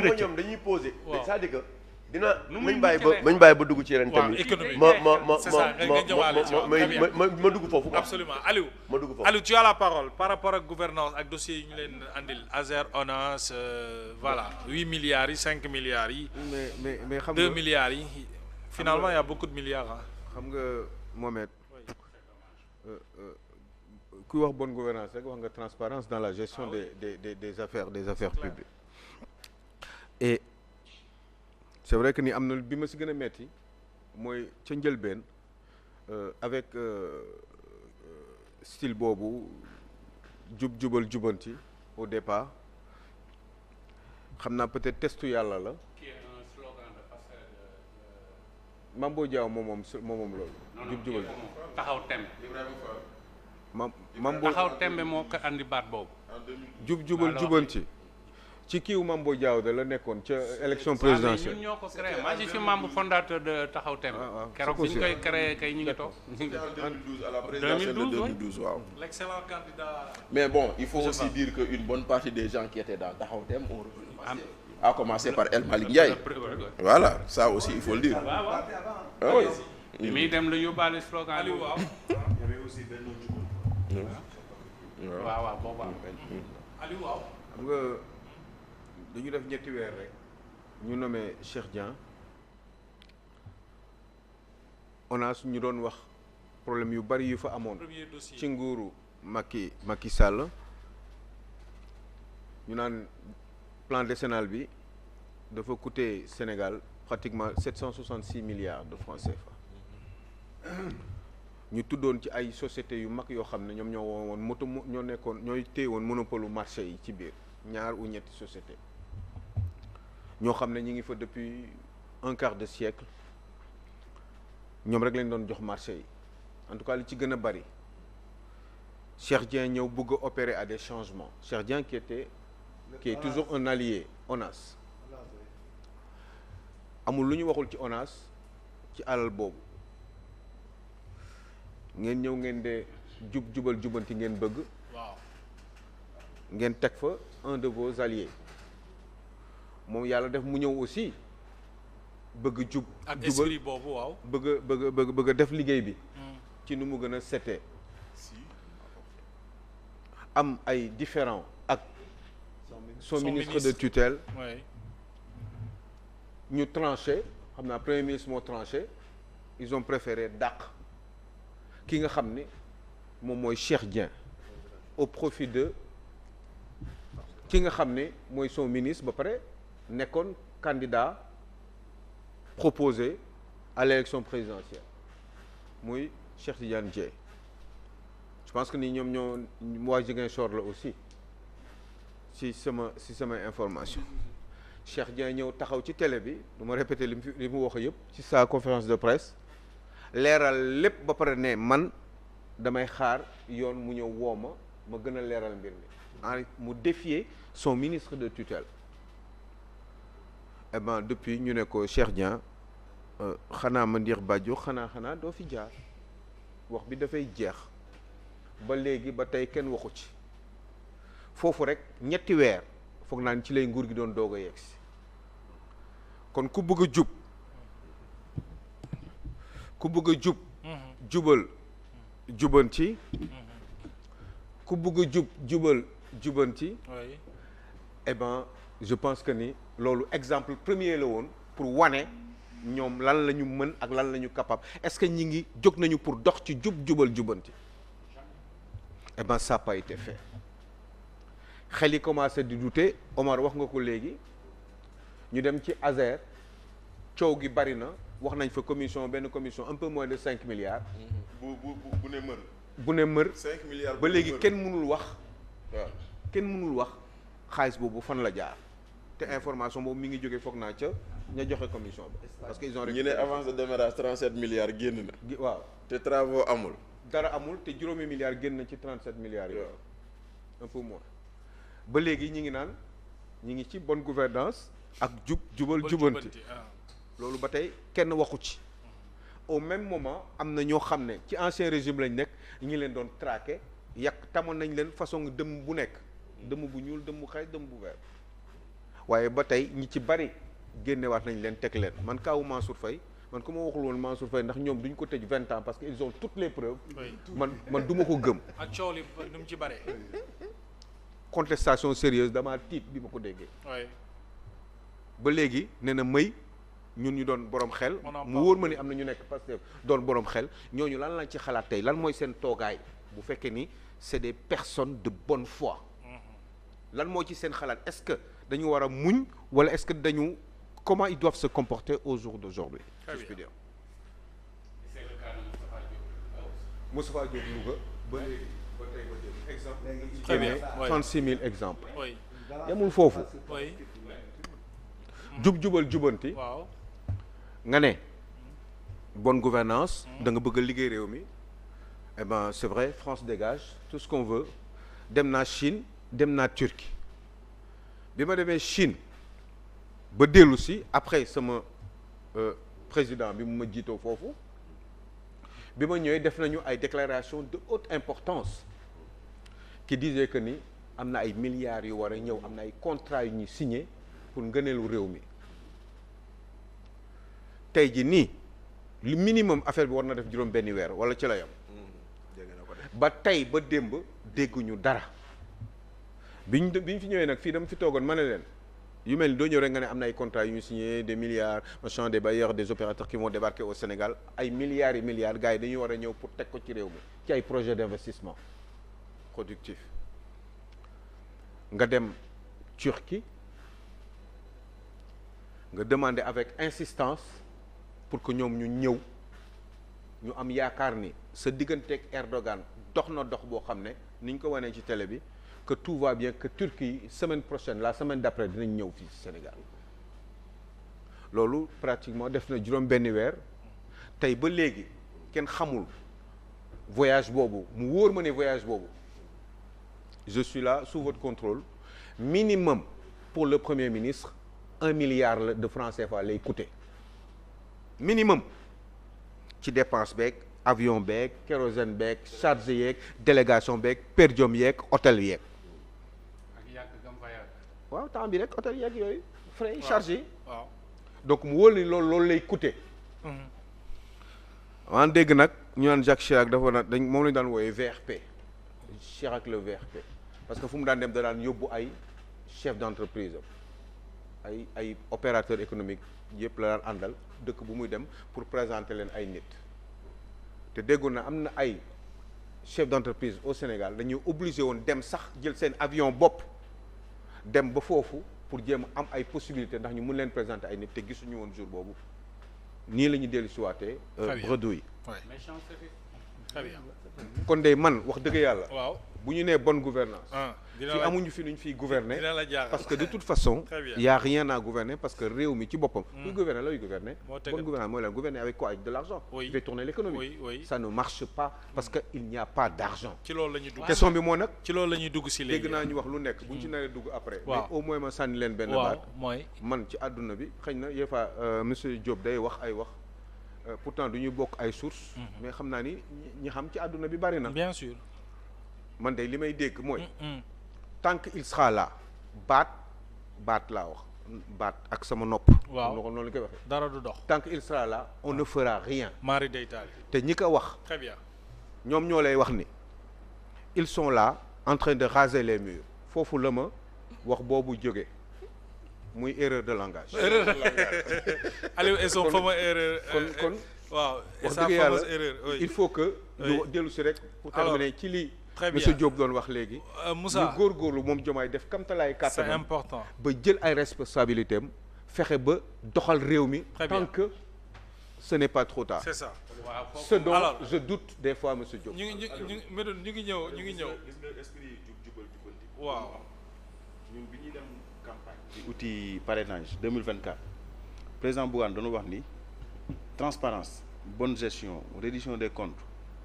rëcc ñoom dañuy poser. waaw c'est-à-dire que dina nu muy nañ bàyyi ba dugg ci yeneen waaw tamit. économie c'est ça ma dugg foofu. absolument Aliou. ma dugg foofu Aliou tu as la parole par rapport ak gouvernance ak dossier yi ñu leen andil Azer ONAS voilà 8 milliards yi 5 milliards yi. mais xam 2 nga milliards yi. finalement il y a beaucoup de milliards ah. xam nga Mohamed kuy wax bonne gouvernance rek wax nga transparence dans la gestion des affaires publiques et c'est vrai que ni am na bi ma si gën a metti mooy ca njëlbeen avec style boobu jubal jubanti au départ xam naa peut-être testu yàlla la. qui est un slogan de passerelle de Mambo Diaw moom loolu. jubal taxaw tembe. Mambo taxaw tembe moo ko andi baat boobu. jubal jubanti ci kiiw Mambo Diaw de la nekkoon ca élection présidentielle. ñun ñoo ko créé moi je suis membre fondateur de taxaw tembe. keroog bi ñu koy créé kay ñu ngi toog. C'était en 2012 à la présidentielle de 2012 waaw. L'excellent candidat. Mais bon, il faut aussi dire qu'une bonne partie des gens qui étaient dans Taxaw Tem ont revenu. À commencer par El Malick Ndiaye. Voilà, ça aussi il faut le dire. Ah oui. bi muy dem la yóbbaale slogan Aliou waaw. waaw boobu Aliou waaw. xam nga dañu def ñetti weer rek ñu nommé Cheikh Dieng ONAS ñu doon wax problème yu bari yu fa amoon premier dossier ci nguuru Macky Sall ñu naan plan décennal bi dafa coûter Sénégal pratiquement 766 milliards de francs CFA ñu tuddoon ci ay sociétés yu mag yoo xam ne ñoom ñooy téye woon monopole marché yi ci biir ñaar ou ñetti société ñoo xam ne ñi ngi fa depuis un quart de siècle ñoom rek lañ doon jox marché yi en tout cas li ci gën a bari Cheikh Dieng ñëw bëgg a opérer à des changements Cheikh Dieng qui est toujours un allié ONAS amul lu ñu waxul ci ONAS ci alal boobu ngeen ñëw ngeen de jubal jubanti ngeen bëgg waaw ngeen teg fa un de vos alliés moom yàlla def mu ñëw aussi bëgg jubal ak esprit boobu waaw. bëgg a def liggéey bi ci nu mu gën a setee am ay différends ak son ministre de tutelle ñu tranché xam naa premier ministre moo tranché ils ont préféré dàq ki nga xam ne moom mooy Cheikh Dieng au profit de ki nga xam ne mooy son ministre ba pare nekkoon candidat proposé à l'élection présidentielle muy Cheikh Tidiane Dièye je pense que ni ñoom ñoo waa Ziguinchor la aussi si sama information Cheikh Dieng ñëw taxaw ci télé bi du ma répéter li mu wax yëpp ci sa conférence de presse leeral lépp ba pare ne man damay xaar yoon mu ñëw woo ma gën a leeral mbir mi mu défier son ministre de tutelle eh ben depuis ñu ne ko Cheikh Dieng xanaa ma ndiix bàjjo xanaa doo fi jaar wax bi dafay jeex ba léegi ba tey kenn waxu ci foofu rek ñetti weer foog naa ni ci lay nguur gi doon doog a yegsi kon ku bëgg a jubal jubanti ku bëgg a jubal jubanti eh ben je pense que ni loolu exemple premier la woon pour wane ñoom lan la ñu mën ak lan la ñu capable est-ce que ñi ngi jóg nañu pour dox ci jubal jubanti eh ben ça n'a pas été fait xel yi commencé di douter Omar wax nga ko léegi ñu dem ci Azer coow gi bari na wax nañ fa benn commission un peu moins de 5 milliards. bu ne mër 5 milliards ba léegi kenn mënul wax. waaw kenn mënul wax xaalis boobu fan la jaar te information boobu mi ngi jógee foog naa ca ña joxe commission ba. parce que ils ont ñu ne avance de démarrage 37 milliards génn na. waaw te travaux amul. dara amul te juróomi milliards génn na ci 37 milliards yooyu. un peu moins. ba léegi ñi ngi naan ñi ngi ci bonne gouvernance ak jubal jubanti loolu ba tey kenn waxu ci au même moment am na ñoo xam ne ci ancien régime lañ nekk ñi leen doon traqué tamoon nañ leen façon dëmm bu nekk dëmm bu ñuul dëmm bu xees dëmm bu vert waaye ba tey ñi ci bari génnewaat nañ leen teg leen man kaawu Mansour Faye man ku ma waxul woon Mansour Faye ndax ñoom duñ ko tëj 20 ans parce que ils ont toutes les preuves. man du ma ko gëm. ak coow li nu mu ci bare. contestation sérieuse damaa tiit bi ma ko déggee. ba léegi nee na may ñun ñu doon borom xel. mu wóor ma ni am na ñu nekk parce que doon borom xel ñooñu lan lañ ci xalaat tey lan mooy seen toogaay bu fekkee ni c'est des personnes de bonne foi. lan moo ci seen xalaat est-ce que dañu war a muñ wala est-ce que dañu comment ils doivent se comporter au jour d'aujourd'hui. si je puis dire. Moustapha Diop Louga ba léegi ba tey ba jël exemple. très bien 36 000 exemples. oui yamul foofu. oui. jubal jubanti. waaw. nga ne bonne gouvernance da nga bëgg a liggéey réew mi eh ben c'est vrai France dégage tout ce qu'on veut dem naa Chine dem naa Turquie bi ma demee Chine ba dellu si après sama président bi mu ma jiitoo foofu bi ma ñëwee def nañu ay déclarations de haute importance qui disait que ni am na ay milliards yu war a ñëw am na ay contrats yu ñuy signé pour ngëneelu réew mi tey ji nii lu minimum affaire bi war na def juróom benni weer wala ci la yam ba tey ba démb dégguñu dara biñ fi ñëwee nag fii dama fi toogoon ma ne leen yu mel ni doo ñëw rek nga ne am na ay contrats yu ñu signé des milliards machin des bailleurs des opérateurs qui vont débarquer au Sénégal ay milliards et milliards gars yi dañuy war a ñëw pour teg ko ci réew mi ci ay projets d'investissement productif nga dem Turquie nga demander avec insistance pour que ñoom ñu ñëw ñu am yaakaar ni sa digganteeg Erdogan dox na dox boo xam ne ni ñu ko wanee ci télé bi que tout va bien que Turquie semaine prochaine la semaine d'après dinañ ñëw fii Sénégal loolu pratiquement def na juróom benni weer tey ba léegi kenn xamul voyage boobu mu wóor ma ne voyage boobu je suis là sous votre contrôle minimum pour le Premier ministre 1 milliard de francs CFA lay coûter minimum ci dépense beeg avion beeg kérosène beeg charge yeeg délégation beeg per diem yeeg hôtel yeeg. ak yàgg gam fa yàgg. waaw temps bi rek hôtel yeeg yooyu. frais charge yi. waaw donc mu wóor ni loolu lay coûter. waan dégg nag ñu naan Jacques Chirac dafa naan dañ moom la ñu daan wooyee VRP Chirac le VRP parce que fu mu daan dem da daan yóbbu ay chef d'entreprise ay opérateur économique yëpp la daan àndal dëkk bu muy dem pour présenter leen ay nit te déggoon na am na ay chef d'entreprise au Sénégal dañuy obligé woon dem sax jël seen avion bopp dem ba foofu pour jéem am ay possibilités ndax ñu mun leen présenter ay nit te gisuñu woon jour boobu nii la ñu dellu siwaatee bredouille très bien kon de man wax dëgg yàlla waaw bu ñu nee bonne gouvernance dina fi la amuñu fi nuñ fiy gouverner dina la jaaxal parce que de toute façon Très bien. y a rien à gouverner parce que réew mi ci boppam luy gouverner la luy gouverner Moo teg- bonne gouvernance mooy la gouverner avec quoi avec de l'argent Oui. qui fait tourner l'économie Oui, oui. ça ne marche pas parce que il n'y a pas d'argent ci loolu la ñuy dugg question bi moo nag ci loolu la ñuy dugg si léegi dégg naa ñu wax lu nekk buñ ci naree dugg après mais Waaw. au moins ma sànni leen benn waaw baat mooy man ci àdduna bi xëy na des fois monsieur Diop day wax ay wax pourtant du ñuy bokk ay sources mais xam naa ni ñi xam ci àdduna bi bari na bien sûr man de li may dégg mooy tant que il sera là baat laa wax baat ak sama nopp Waaw. noonu la koy waxee dara du dox tant que il sera là on ne fera rien mari deytaali te ñi ko wax très bien ñoom ñoo lay wax ni ils sont là en train de raser les murs foofu la ma wax boobu jóge muy erreur de langage Aliou et son fameux erreur kon waaw et wax sa dëgg fameuse yàlla erreur oui. il faut que ñu Oui. dellu si rek pour Alors, terminer ci li très bien. monsieur Diop doon wax léegi Moussa ñu góorgóorlu moom Diomaye def kamtalaay c'est kàttanam important ba jël ay responsabilités am fexe ba doxal réew mi Très tant bien. que ce n'est pas trop tard c'est ça waaw ce dont Alors. je doute des fois monsieur Diop ñu ngi Médoune ñu ngi ñëw ñu ngi ñëw gis nga esprit jubal jubanti waaw ñun bi ñuy dem campagne di outil parrainage 2024 président Bougane doon wax ni transparence bonne gestion reddition des comptes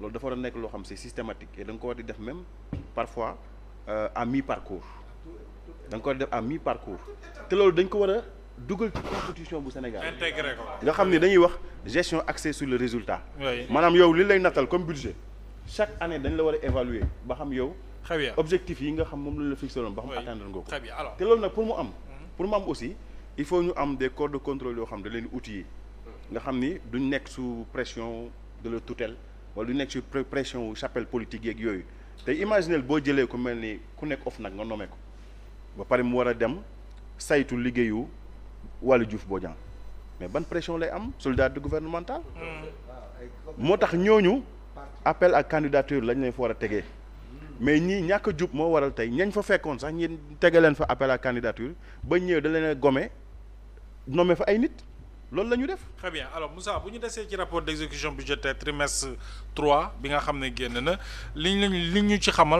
loolu dafa war a nekk loo xam c'est systématique et da nga ko war di def même parfois à mi-parcours da nga ko war di def à mi-parcours te loolu dañ ko war a dugal ci constitution bu Sénégal intégré ko nga xam ni dañuy wax gestion axée sur le résultat oui maanaam yow li lay nattal comme budget chaque année dañ la war a évaluer ba xam yow très bien objectif yi nga xam moom lañ la fixé woon ba xam Oui. atteindre nga ko très bien alors te loolu nag pour mu am pour mu am aussi il faut ñu am des corps de contrôle yoo xam ne da leen di outiller nga xam ni duñ nekk sous pression de leur tutelle wala duñ nekk sous pression chapelle politique yeeg yooyu te imaginez boo jëlee ku mel ni ku nekk OFNAC nga nommé ko ba pare mu war a dem saytu liggéeyu Waly Diouf Bodian mais ban pression lay am solidarité gouvernementale moo tax ñooñu appel à candidature lañ leen fa war a tegee mais ñii ñàkk a jub moo waral tey ñañ fa fekkoon sax ñi tege leen fa appel à candidature ba ñëw da leen a gome nommé fa ay nit loolu la ñu def. très bien alors Moussa bu ñu desee ci rapport d'exécution budgétaire trimestre 3 bi nga xam ne génn na li ñu ci xamal.